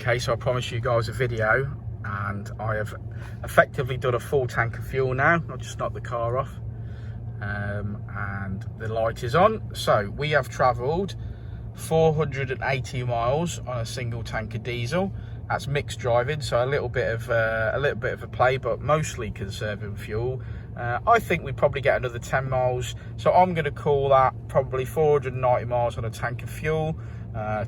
Okay, so I promised you guys a video, and I have effectively done a full tank of fuel now. I'll just knock the car off, and the light is on. So we have travelled 480 miles on a single tank of diesel. That's mixed driving, so a little bit of a play, but mostly conserving fuel. I think we probably get another 10 miles, so I'm going to call that probably 490 miles on a tank of fuel.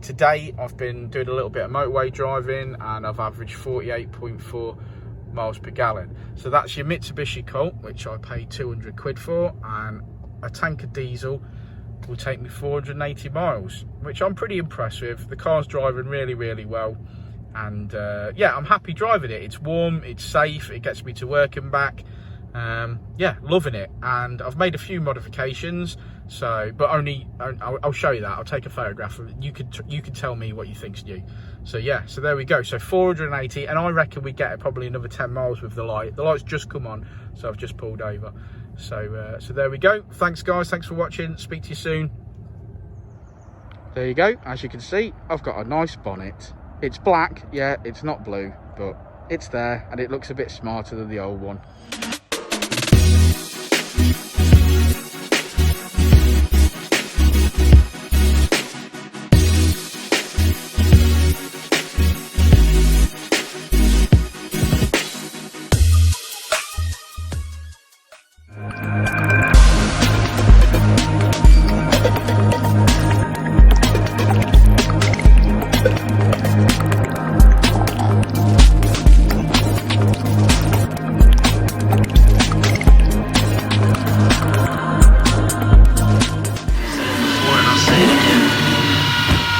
Today I've been doing a little bit of motorway driving, and I've averaged 48.4 miles per gallon. So that's your Mitsubishi Colt, which I paid 200 quid for, and a tank of diesel will take me 480 miles, which I'm pretty impressed with. The car's driving really, really well. And yeah, I'm happy driving it. It's warm, it's safe, it gets me to work and back. Yeah, loving it. And I've made a few modifications, so but I'll show you that. I'll take a photograph of it. You could tell me what you think's new. So yeah, so there we go. So 480, and I reckon we get probably another 10 miles with the light. The light's just come on, so I've just pulled over. So so there we go. Thanks guys, thanks for watching. Speak to you soon. There you go. As you can see, I've got a nice bonnet. It's black, yeah, it's not blue, but it's there, and it looks a bit smarter than the old one.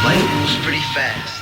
Life was pretty fast.